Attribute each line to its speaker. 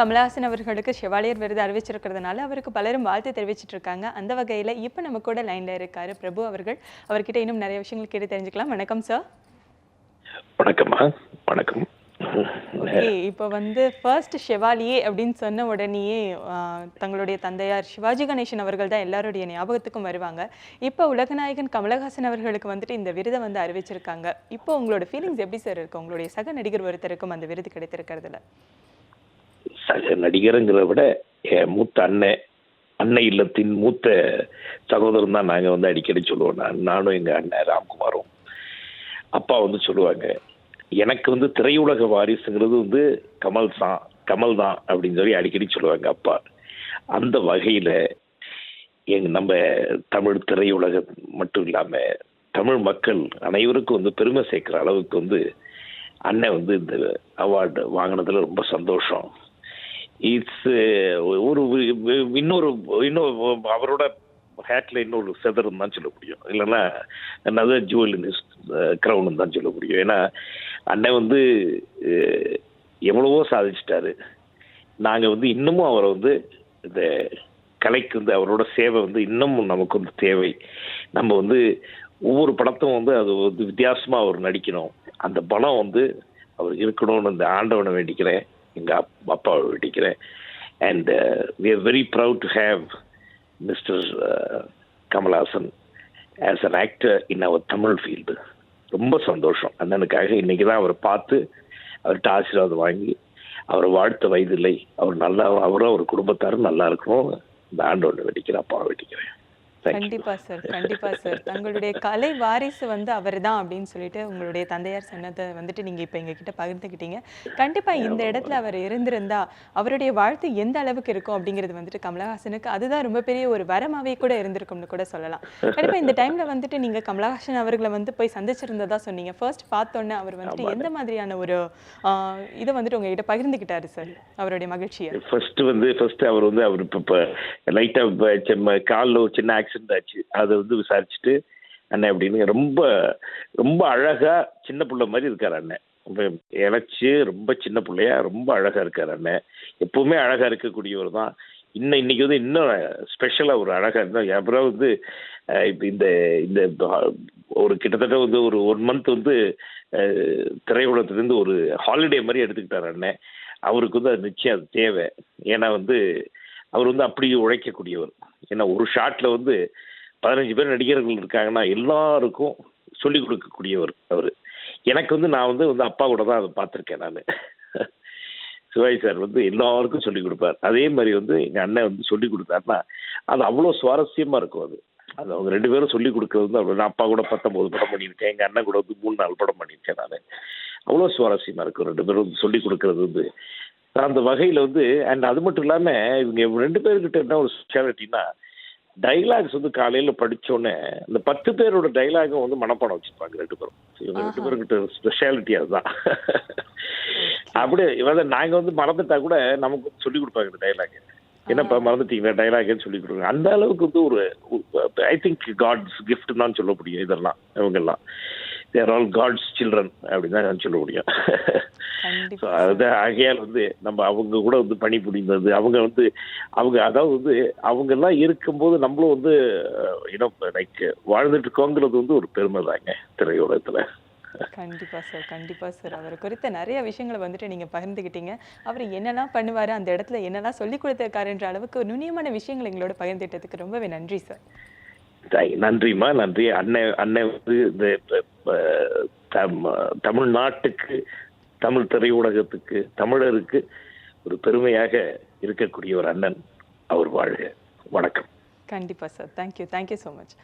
Speaker 1: கமலஹாசன் அவர்களுக்கு செவாலியர் விருது அறிவிச்சிருக்கிறதுனால அவருக்கு பலரும் வாழ்த்து தெரிவிச்சிட்டு இருக்காங்க. அந்த வகையில் இப்போ நம்ம கூட லைன்ல இருக்காரு பிரபு அவர்கள். அவர்கிட்ட இன்னும் நிறைய விஷயங்கள் கேட்டு தெரிஞ்சுக்கலாம். வணக்கம் சார்.
Speaker 2: வணக்கம்மா. வணக்கம்.
Speaker 1: ஓகே, இப்போ ஃபர்ஸ்ட் ஷெவாலியே அப்படின்னு சொன்ன உடனேயே தங்களுடைய தந்தையார் சிவாஜி கணேசன் அவர்கள் தான் எல்லாருடைய ஞாபகத்துக்கும் வருவாங்க. இப்போ உலகநாயகன் கமலஹாசன் அவர்களுக்கு இந்த விருதை அறிவிச்சிருக்காங்க. இப்போ உங்களோட ஃபீலிங்ஸ் எப்படி சார் இருக்கு? உங்களுடைய சக நடிகர் ஒருத்தருக்கும் அந்த விருது கிடைத்திருக்கிறதுல.
Speaker 2: சக நடிகருங்கிறத விட என் மூத்த அன்னை இல்லத்தின் மூத்த சகோதரன் தான் நாங்கள் அடிக்கடி சொல்லுவோம். நானும் எங்கள் அண்ணன் ராம்குமாரும் அப்பா சொல்லுவாங்க, எனக்கு திரையுலக வாரிசுங்கிறது கமல் தான் அப்படின்னு சொல்லி அடிக்கடி சொல்லுவாங்க அப்பா. அந்த வகையில் நம்ம தமிழ் திரையுலகம் மட்டும் இல்லாமல் தமிழ் மக்கள் அனைவருக்கும் பெருமை சேர்க்கிற அளவுக்கு அண்ணன் இந்த அவார்டு வாங்கினதுல ரொம்ப சந்தோஷம். இட்ஸ் ஒரு இன்னொரு அவரோட ஹேட்ல இன்னொரு செதர்ன்னு தான் சொல்ல முடியும், இல்லைன்னா another jewel in his crown தான் சொல்ல முடியும். ஏன்னா அண்ணன் எவ்வளவோ சாதிச்சிட்டாரு. நாங்கள் இன்னமும் அவரை இந்த கலைக்கு அவரோட சேவை இன்னமும் நமக்கு தேவை. நம்ம ஒவ்வொரு படத்தும் அது வித்தியாசமா அவர் நடிக்கணும். அந்த படம் அவர் இருக்கணும்னு இந்த ஆண்டவனை வேண்டிக்கிறேன், எங்க அப்பாவை வேண்டிக்கிறேன். And we are very proud to have Mr. Kamal Haasan as an actor in our Tamil field. ரொம்ப சந்தோஷம். அண்ணனுக்காக இன்னைக்கு தான் அவரை பார்த்து அவர்கிட்ட ஆசீர்வாதம் வாங்கி அவரை வாழ்த்த வயதில்லை, அவரும் அவர் குடும்பத்தாரும் நல்லா இருக்கணும், இந்த ஆண்டோட வெடிக்கிறேன், அப்பாவை வெடிக்கிறேன்.
Speaker 1: கண்டிப்பா சார், கண்டிப்பா சார். தங்களுடைய கலை வாரிசு அவர் தான் அப்படின்னு சொல்லிட்டு உங்களுடைய தந்தையார் சொன்னதை நீங்க இப்ப எங்க கிட்ட பகிர்ந்துக்கிட்டீங்க. கண்டிப்பா இந்த இடத்துல அவர் இருந்திருந்தா அவருடைய வாழ்த்து எந்த அளவுக்கு இருக்கும் அப்படிங்கிறது கமலஹாசனுக்கு அதுதான் ரொம்ப பெரிய ஒரு வரமாவே கூட இருந்திருக்கும்னு கூட சொல்லலாம். கண்டிப்பா இந்த டைம்ல நீங்க கமலஹாசன் அவர்களை போய் சந்திச்சிருந்ததா சொன்னீங்க. ஃபர்ஸ்ட் பார்த்தோன்னே அவர் எந்த மாதிரியான ஒரு இதை உங்ககிட்ட பகிர்ந்துக்கிட்டாரு சார், அவருடைய மகிழ்ச்சியை?
Speaker 2: ஃபர்ஸ்ட் அவர் அவர் இப்ப லைட்டா காலில் ஒரு சின்ன ஆக்சிடென்ட் ஆச்சு. அதை விசாரிச்சுட்டு அண்ணன் அப்படின்னு ரொம்ப ரொம்ப அழகா சின்ன பிள்ளை மாதிரி இருக்காரு அண்ணன். இழைச்சு ரொம்ப சின்ன பிள்ளையா ரொம்ப அழகா இருக்காரு அண்ணன். எப்பவுமே அழகா இருக்கக்கூடியவர் தான். இன்னைக்கு இன்னும் ஸ்பெஷலா ஒரு அழகா இருந்தா. அப்புறம் இப்ப இந்த இந்த ஒரு கிட்டத்தட்ட ஒரு 1 மந்த் திரையுலகத்திலிருந்து ஒரு ஹாலிடே மாதிரி எடுத்துக்கிட்டாரு அண்ணன். அவருக்கு அது நிச்சயம் அது தேவை. ஏன்னா அவர் அப்படி உழைக்கக்கூடியவர். ஏன்னா ஒரு ஷாட்ல 15 பேர் நடிகர்கள் இருக்காங்கன்னா எல்லாருக்கும் சொல்லிக் கொடுக்கக்கூடியவர் அவர். எனக்கு நான் அப்பா கூட தான் அதை பார்த்துருக்கேன். நான் சிவாஜி சார் எல்லாருக்கும் சொல்லிக் கொடுப்பார். அதே மாதிரி எங்க அண்ணன் சொல்லிக் கொடுத்தாருன்னா அது அவ்வளோ சுவாரஸ்யமா இருக்கும். அது அவங்க 2 பேரும் சொல்லிக் கொடுக்கறது அவ்வளோ. நான் அப்பா கூட 19 படம் பண்ணியிருக்கேன், எங்க அண்ணன் கூட 3-4 படம் பண்ணியிருக்கேன். நான் அவ்வளோ சுவாரஸ்யமா இருக்கும் 2 பேரும் சொல்லிக் கொடுக்கறது. அந்த வகையில் அண்ட் அது மட்டும் இல்லாம இவங்க 2 பேர்கிட்ட என்ன ஒரு ஸ்பெஷாலிட்டின்னா, டைலாக்ஸ் காலையில படிச்சோன்னே அந்த 10 பேரோட டைலாகும் மனப்பாடம் வச்சிருப்பாங்க 2 பேரும். இவங்க 2 பேருக்கிட்ட ஸ்பெஷாலிட்டி அதுதான். அப்படியே நாங்க மறந்துட்டா கூட நமக்கு சொல்லிக் கொடுப்பாங்க இந்த டைலாக். என்னப்பா மறந்துட்டீங்களா டைலாக்னு சொல்லி கொடுக்குறாங்க. அந்த அளவுக்கு ஒரு ஐ திங்க் காட்ஸ் கிஃப்ட் தான் சொல்ல முடியும். இதெல்லாம் இவங்கெல்லாம் they are all God's children அப்படின்னு தான் சொல்ல முடியும். ஆகையால் நம்ம அவங்க கூட பணி புரிந்தது, அவங்க அதாவது அவங்க எல்லாம் இருக்கும்போது நம்மளும் லைக் வாழ்ந்துட்டு இருக்கோங்கிறது ஒரு பெருமை தாங்க திரையுலகத்துல.
Speaker 1: கண்டிப்பா சார், கண்டிப்பா சார். அவர் குறித்த நிறைய விஷயங்களை நீங்க பகிர்ந்துக்கிட்டீங்க. அவர் என்னெல்லாம் பண்ணுவாரு, அந்த இடத்துல என்னெல்லாம் சொல்லி கொடுத்திருக்காருன்ற அளவுக்கு நுண்ணியமான விஷயங்கள் எங்களோட பகிர்ந்துட்டதுக்கு ரொம்பவே நன்றி சார்.
Speaker 2: நன்றிம்மா, நன்றி. அண்ணன் இந்த தமிழ்நாட்டுக்கு, தமிழ் திரையுலகத்துக்கு, தமிழருக்கு ஒரு பெருமையாக இருக்கக்கூடிய ஒரு அண்ணன். அவர் வாழ்க. வணக்கம்.
Speaker 1: கண்டிப்பா sir. Thank you, thank you so much.